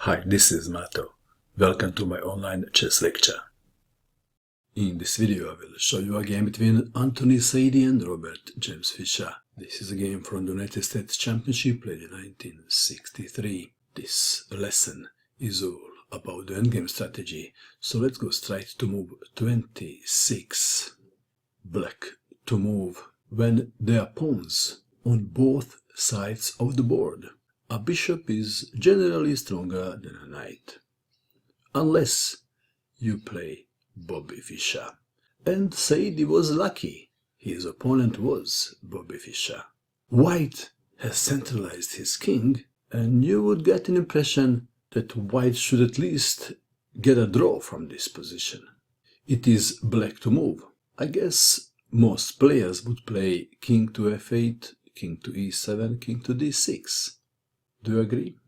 Hi, this is Mato. Welcome to my online chess lecture. In this video I will show you a game between Anthony Saidy and Robert James Fischer. This is a game from the United States Championship played in 1963. This lesson is all about the endgame strategy, so let's go straight to move 26. Black to move when there are pawns on both sides of the board. A bishop is generally stronger than a knight, unless you play Bobby Fischer. And Saidy was lucky. His opponent was Bobby Fischer. White has centralized his king, and you would get an impression that White should at least get a draw from this position. It is black to move. I guess most players would play king to f8, king to e7, king to d6. Do you agree?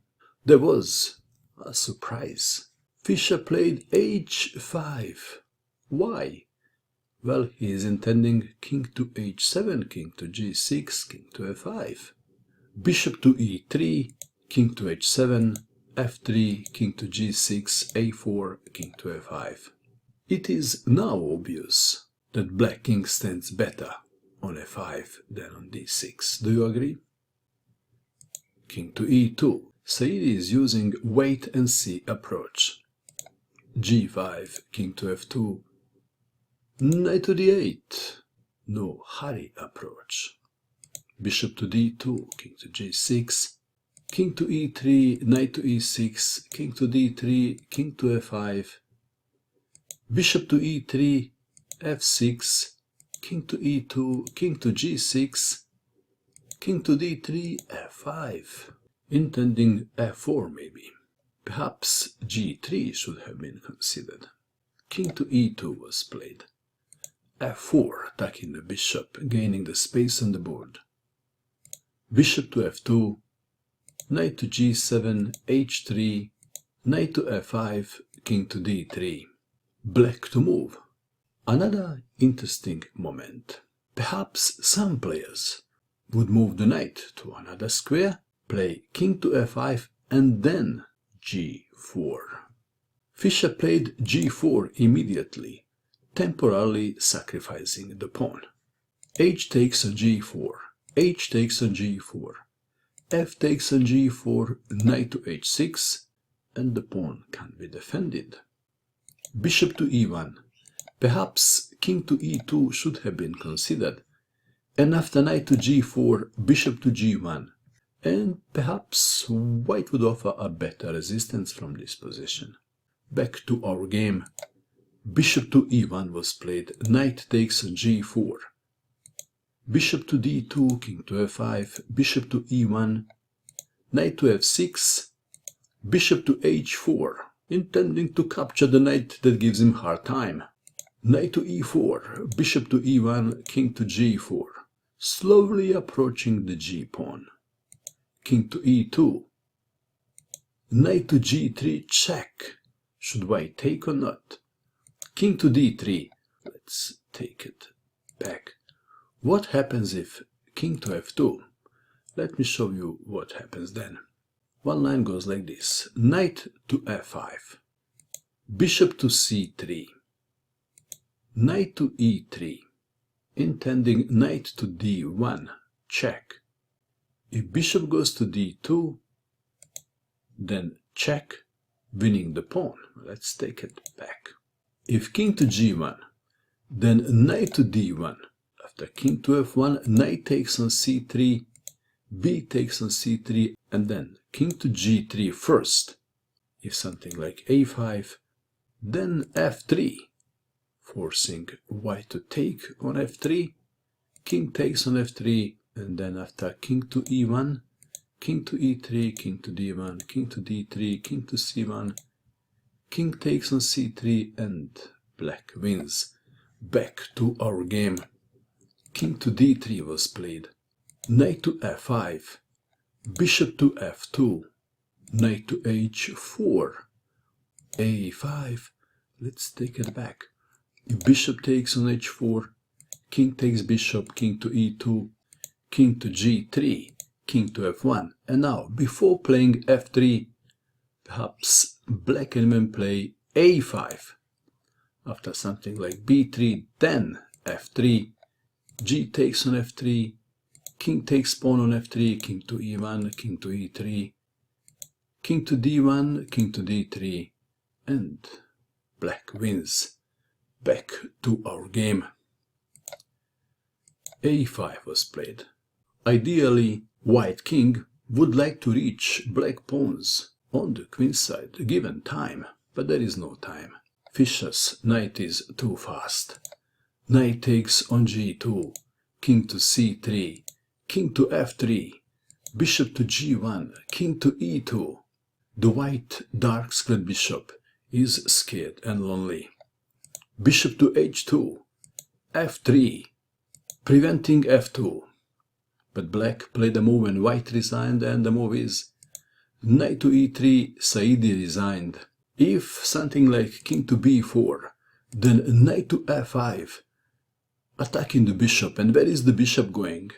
There was a surprise. Fischer played h5. Why? Well, he is intending king to h7, king to g6, king to f5. Bishop to e3, king to h7, f3, king to g6, a4, king to f5. It is now obvious that black king stands better on f5 than on d6. Do you agree? King to e2. Saidy is using wait and see approach. g5, king to f2, knight to d8, no hurry approach. Bishop to d2, king to g6, king to e3, knight to e6, king to d3, king to f5, bishop to e3, f6, king to e2, king to g6, king to d3, f5, intending f4 maybe. Perhaps g3 should have been considered. King to e2 was played. f4, attacking the bishop, gaining the space on the board. Bishop to f2, knight to g7, h3, knight to f5, king to d3. Black to move. Another interesting moment. Perhaps some players would move the knight to another square, play king to f5, and then g4. Fischer played g4 immediately, temporarily sacrificing the pawn. H takes on g4, h takes on g4, f takes on g4, knight to h6, and the pawn can be defended. Bishop to e1. Perhaps king to e2 should have been considered, and after knight to g4, bishop to g1, and perhaps white would offer a better resistance from this position. Back to our game. Bishop to e1 was played, knight takes on g4, bishop to d2, king to f5, bishop to e1, knight to f6, bishop to h4, intending to capture the knight that gives him hard time. Knight to e4, bishop to e1, king to g4, slowly approaching the g-pawn. King to e2, knight to g3, check. Should white take or not? King to d3, let's take it back. What happens if king to f2? Let me show you what happens then. One line goes like this. Knight to f5, bishop to c3, knight to e3, intending knight to d1, check. If bishop goes to d2, then check, winning the pawn. Let's take it back. If king to g1, then knight to d1. After king to f1, knight takes on c3, b takes on c3, and then king to g3 first. If something like a5, then f3, forcing white to take on f3, king takes on f3, and then after king to e1, king to e3, king to d1, king to d3, king to c1, king takes on c3, and black wins. Back to our game. King to d3 was played. Knight to f5, bishop to f2, knight to h4, a5, let's take it back. If bishop takes on h4, king takes bishop, king to e2, king to g3, king to f1. And now, before playing f3, Perhaps black can even play a5. After something like b3, then f3, g takes on f3, king takes pawn on f3, king to e1, king to e3, king to d1, king to d3, and black wins. Back to our game. a5 was played. Ideally, white king would like to reach black pawns on the queen side given time, but there is no time. Fischer's knight is too fast. Knight takes on g2, king to c3, king to f3, bishop to g1, king to e2. The white dark squared bishop is scared and lonely. Bishop to h2, f3, preventing f2. But black played a move and white resigned, and the move is knight to e3, Saidy resigned. If something like king to b4, then knight to f5, attacking the bishop. And where is the bishop going?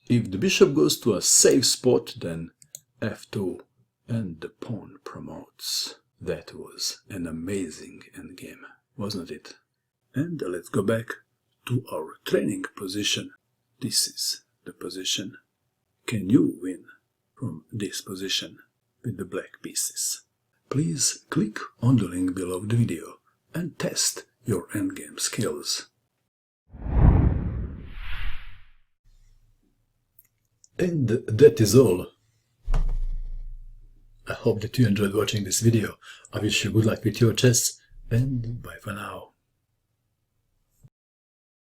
If the bishop goes to a safe spot, then f2, and the pawn promotes. That was an amazing endgame, wasn't it? And let's go back to our training position. This is the position. Can you win from this position with the black pieces? Please click on the link below the video and test your endgame skills. And that is all. I hope that you enjoyed watching this video. I wish you good luck with your chess, and bye for now.